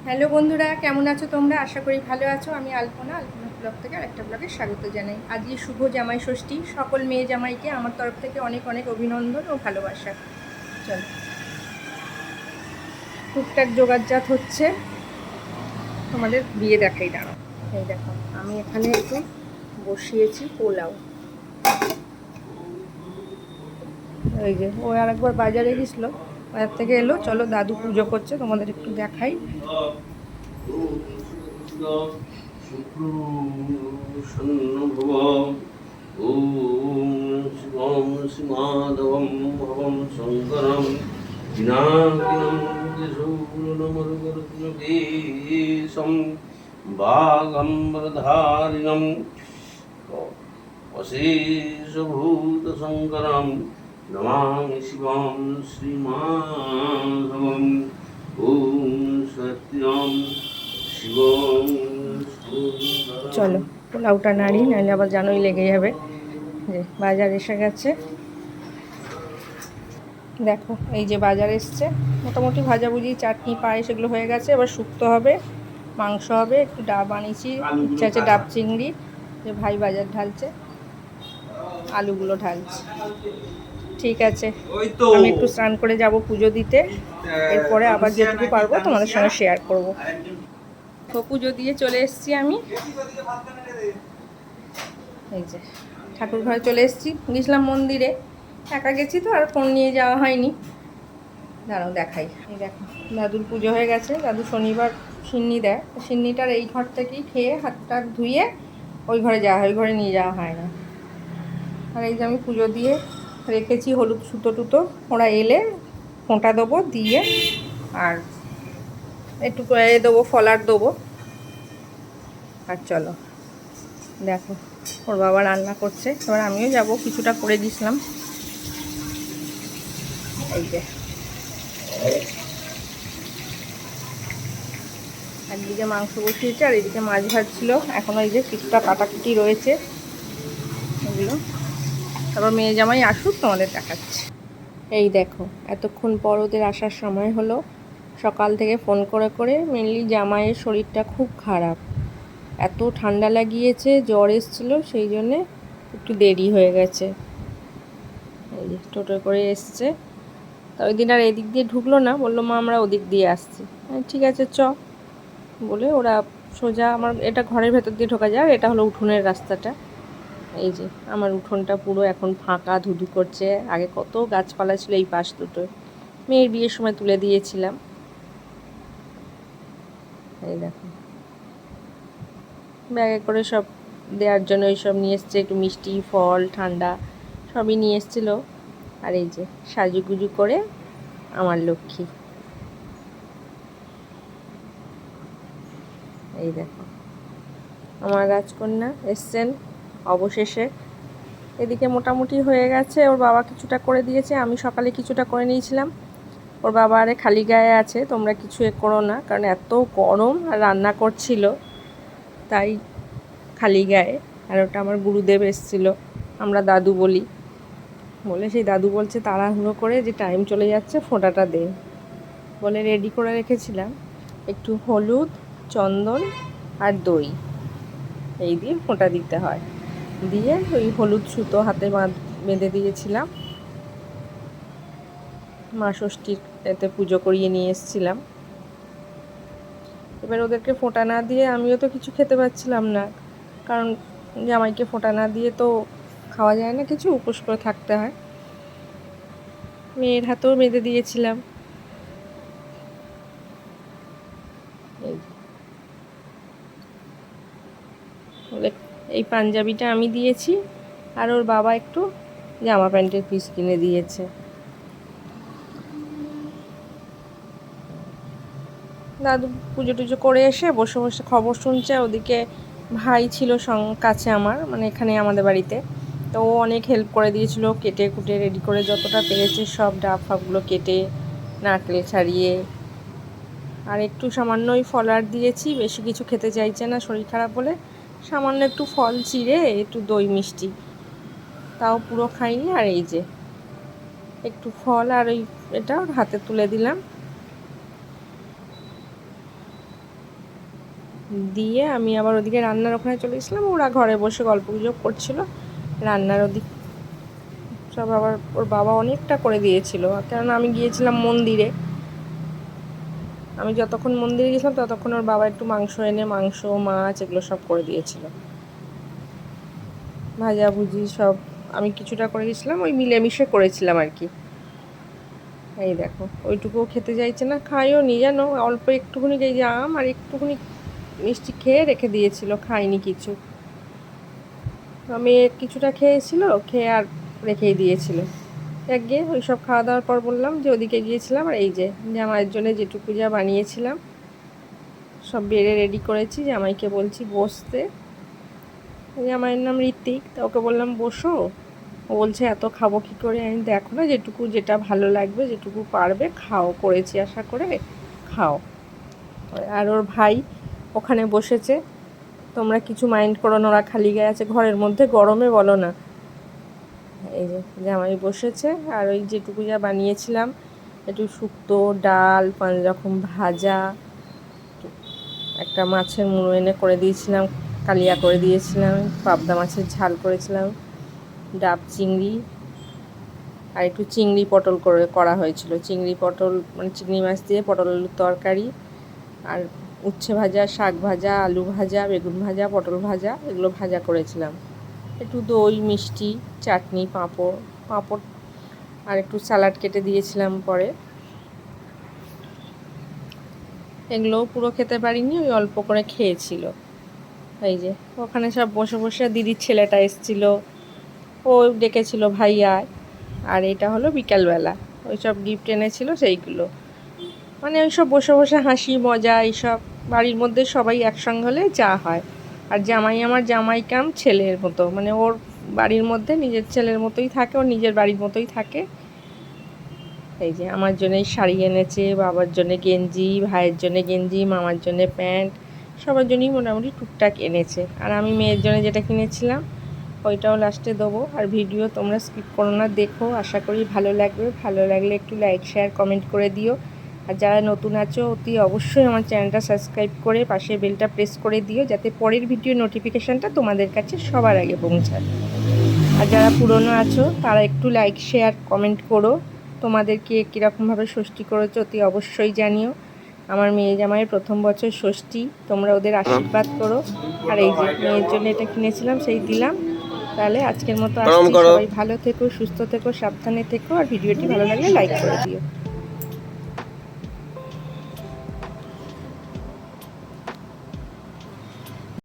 Hello বন্ধুরা, কেমন আছো তোমরা? আশা করি ভালো আছো। আমি আলপনা ব্লগ থেকে আরেকটা ব্লগে স্বাগত জানাই। আজকে শুভ জামাই ষষ্ঠী। সকল মেয়ে জামাইকে আমার তরফ থেকে অনেক অনেক অভিনন্দন ও ভালোবাসা। চলো, টুকটাক জোগাড়জাত হচ্ছে, তোমাদের বিয়ে দেখাই। দাঁড়াও, এই দেখো আমি এখানে একটু বসিয়েছি পোলাও। এই যে ও আর একবার বাজারে গেছিলো, বাজার থেকে এলো। চলো, দাদু পুজো করছে, তোমাদের একটু দেখাই। শুক্রসন্নভব ওম শিবম শ্রীমাধবম ভবম শঙ্করম বিনাকিনম কেশূলনমরুগরুগীশম বাগম্বরধারিণম অশেষভূতশঙ্করম নমামি শিবম শ্রীমাধবম ওম সত্যম শিবম। চলো পোলাওটা নাড়ি, নাহলে আবার জানোই লেগে যাবে। যে বাজার এসে গেছে, দেখো এই যে বাজার এসছে। মোটামুটি ভাজাভুজি, চাটনি, পায়েস এগুলো হয়ে গেছে। এবার শুক্তো হবে, মাংস হবে, একটু ডাব আনিয়েছি, ইচ্ছা আছে ডাব চিংড়ি। যে ভাই বাজার ঢালছে, আলুগুলো ঢালছে। ঠিক আছে, আমি একটু স্নান করে যাব পুজো দিতে। এরপরে আবার যেটুকু পারবো তোমাদের সঙ্গে শেয়ার করব। পুজো দিয়ে চলে এসেছি আমি। এই যে ঠাকুর ঘরে চলে এসেছি। গেছিলাম মন্দিরে, একা গেছি তো আর ফোন নিয়ে যাওয়া হয়নি। দাঁড়াও দেখাই। এই দেখো দাদুর পুজো হয়ে গেছে। দাদু শনিবার সিন্নি দেয়, সিন্নিটার এই ঘর থেকেই খেয়ে হাতটা ধুয়ে ওই ঘরে যাওয়া হয়, ওই ঘরে নিয়ে যাওয়া হয় না। আর এই যে আমি পুজো দিয়ে রেখেছি হলুদ সুতো টুতো। ওরা এলে ফোঁটা দেবো, দিয়ে আর একটু দেবো, ফলার দেবো। আর চলো দেখো ওর বাবা রান্না করছে, এবার আমিও যাব, কিছুটা করে দিয়েছিলাম। এই যে একদিকে মাংস বসিয়েছে আর এদিকে মাছ ভাজছিল। এখনও এই যে কিছুটা কাটাকুটি রয়েছে, এগুলো তারপর মেয়ে জামাই আসুক তোমাদের দেখাচ্ছে। এই দেখো এতক্ষণ পর ওদের আসার সময় হলো। সকাল থেকে ফোন করে করে মেনলি জামাইয়ের শরীরটা খুব খারাপ, এত ঠান্ডা লাগিয়েছে, জ্বর এসেছিল, সেই জন্যে একটু দেরি হয়ে গেছে। এই যে টোটো করে এসছে। তা ওই দিন আর এদিক দিয়ে ঢুকলো না, বললো মা আমরা ওদিক দিয়ে আসছি। ঠিক আছে চ বলে ওরা সোজা, আমার এটা ঘরের ভেতর দিয়ে ঢোকা যায়, আর এটা হলো উঠোনের রাস্তাটা। এই যে আমার উঠোনটা পুরো এখন ফাঁকা, ধুধু করছে। আগে কত গাছপালা ছিল এই পাশ দুটো, মেয়ের বিয়ের সময় তুলে দিয়েছিলাম। এই দেখো ব্যাগে করে সব দেওয়ার জন্য এইসব নিয়ে এসছে, একটু মিষ্টি, ফল, ঠান্ডা সবই নিয়ে এসেছিলো। আর এই যে সাজুগুজু করে আমার লক্ষ্মী। এই দেখো আমার রাজকন্যা এসছেন অবশেষে। এদিকে মোটামুটি হয়ে গেছে, ওর বাবা কিছুটা করে দিয়েছে, আমি সকালে কিছুটা করে নিয়েছিলাম। ওর বাবা আরে খালি গায়ে আছে, তোমরা কিছু করো না, কারণ এত গরম আর রান্না করছিল তাই খালি গায়ে। আর ওটা আমার গুরুদেব এসেছিলো, আমরা দাদু বলি, বলে সেই দাদু বলছে তাড়াহুড়ো করে যে টাইম চলে যাচ্ছে, ফোঁটাটা দে বলে রেডি করে রেখেছিলাম। একটু হলুদ, চন্দন আর দই এই দিয়ে ফোঁটা দিতে হয়। দিয়ে ওই হলুদ সুতো হাতে বেঁধে দিয়েছিলাম। মা ষষ্ঠীর এতে পুজো করিয়ে নিয়ে এসেছিলাম। এবার ওদেরকে ফোঁটা না দিয়ে আমিও তো কিছু খেতে পারছিলাম না, কারণ জামাইকে ফোঁটা না দিয়ে তো খাওয়া যায় না কিছু, উপোস করে থাকতে হয়। মেয়ের হাতেও বেঁধে দিয়েছিলাম। এই পাঞ্জাবিটা আমি দিয়েছি, আর ওর বাবা একটু জামা প্যান্টের পিস কিনে দিয়েছে। দাদু পুজো টুজো করে এসে বসে বসে খবর শুনছে। ওদিকে ভাই ছিল কাছে আমার, মানে এখানে আমাদের বাড়িতে, তো ও অনেক হেল্প করে দিয়েছিল, কেটে কুটে রেডি করে যতটা পেরেছে সব ডাব ফাবগুলো কেটে, নারকেল ছাড়িয়ে। আর একটু সামান্যই ফলার দিয়েছি, বেশি কিছু খেতে চাইছে না শরীর খারাপ বলে। সামান্য একটু ফল চিড়ে, একটু দই মিষ্টি, তাও পুরো খাইনি। আর এই যে একটু ফল আর ওই এটা হাতে তুলে দিলাম। দিয়ে আমি আবার ওদিকে রান্নার ওখানে চলে গেছিলাম। ওরা ঘরে বসে গল্প গুজব করছিল, রান্নার ওদিক সব আবার ওর বাবা অনেকটা করে দিয়েছিল, কারণ আমি গিয়েছিলাম মন্দিরে। আমি যতক্ষণ মন্দিরে গেছিলাম ততক্ষণ ওর বাবা একটু মাংস এনে মাংস মাছ এগুলো সব করে দিয়েছিল, ভাজাভুজি সব আমি কিছুটা করে গেছিলাম, ওই মিলেমিশে করেছিলাম আর কি। এই দেখো ওইটুকুও খেতে চাইছে না, খাইও নি জানো, অল্প একটুখানি এই যে আম আর একটুখানি মিষ্টি খেয়ে রেখে দিয়েছিল, খাইনি কিছু। আমি কিছুটা খেয়েছিল, খেয়ে আর রেখেই দিয়েছিল। একগে ওই সব খাওয়া দাওয়ার পর বললাম যে ওদিকে গিয়েছিলাম, আর এই যে জামাইয়ের জন্য যেটুকু যা বানিয়েছিলাম সব বেড়ে রেডি করেছি, জামাইকে বলছি বসতে। জামাইয়ের নাম ঋত্বিক, তা ওকে বললাম বসো। ও বলছে এত খাবো কী করে, আমি দেখো না যেটুকু যেটা ভালো লাগবে যেটুকু পারবে খাও, করেছি আশা করে খাও। আর ওর ভাই ওখানে বসেছে, তোমরা কিছু মাইন্ড করো না, ওরা খালি গায়ে আছে ঘরের মধ্যে, গরমে বলো না। এই যে জামাই বসেছে, আর ওই যেটুকু যা বানিয়েছিলাম একটু শুক্তো ডাল 5 রকম ভাজা, একটা মাছের মুড়ো এনে করে দিয়েছিলাম, কালিয়া করে দিয়েছিলাম, পাবদা মাছের ঝাল করেছিলাম, ডাব চিংড়ি, আর একটু চিংড়ি পটল করা হয়েছিল, চিংড়ি পটল মানে চিংড়ি মাছ দিয়ে পটল আলুর তরকারি, আর উচ্ছে ভাজা, শাক ভাজা, আলু ভাজা, বেগুন ভাজা, পটল ভাজা, এগুলো ভাজা করেছিলাম। একটু দই মিষ্টি চাটনি পাঁপড় আর একটু স্যালাড কেটে দিয়েছিলাম পরে। এগুলোও পুরো খেতে পারিনি, ওই অল্প করে খেয়েছিল। এই যে ওখানে সব বসে বসে দিদির ছেলেটা এসছিল, ও ডেকেছিল ভাইয়া। আর এটা হলো বিকালবেলা, ওই সব গিফট এনেছিল সেইগুলো, মানে ওই সব বসে বসে হাসি মজা এইসব। বাড়ির মধ্যে সবাই একসঙ্গে হলে যা হয়। আর জামাই আমার জামাই কাম ছেলের মতো, মানে ওর বাড়ির মধ্যে নিজের ছেলের মতোই থাকে, ওর নিজের বাড়ির মতোই থাকে। এই যে আমার জন্যই শাড়ি এনেছে, বাবার জন্য গেঞ্জি, ভাইয়ের জন্য গেঞ্জি, মামার জন্য প্যান্ট, সবার জন্যই মোটামুটি টুকটাক এনেছে। আর আমি মেয়ের জন্য যেটা কিনেছিলাম ওইটাও লাস্টে দেবো। আর ভিডিও তোমরা স্কিপ করো না, দেখো, আশা করি ভালো লাগবে। ভালো লাগলে একটু লাইক শেয়ার কমেন্ট করে দিও। আর যারা নতুন আছো অতি অবশ্যই আমার চ্যানেলটা সাবস্ক্রাইব করে পাশে বেলটা প্রেস করে দিও, যাতে পরের ভিডিও নোটিফিকেশানটা তোমাদের কাছে সবার আগে পৌঁছায়। আর যারা পুরনো আছো তারা একটু লাইক শেয়ার কমেন্ট করো, তোমাদেরকে কীরকমভাবে ষষ্ঠী করেছো অতি অবশ্যই জানিও। আমার মেয়ে জামাইয়ের প্রথম বছর ষষ্ঠী, তোমরা ওদের আশীর্বাদ করো। আর এই যে মেয়ের জন্য এটা কিনেছিলাম সেই দিলাম। তাহলে আজকের মতো আসছি, সবাই ভালো থেকো, সুস্থ থেকো, সাবধানে থেকো, আর ভিডিওটি ভালো লাগলে লাইক করে দিও।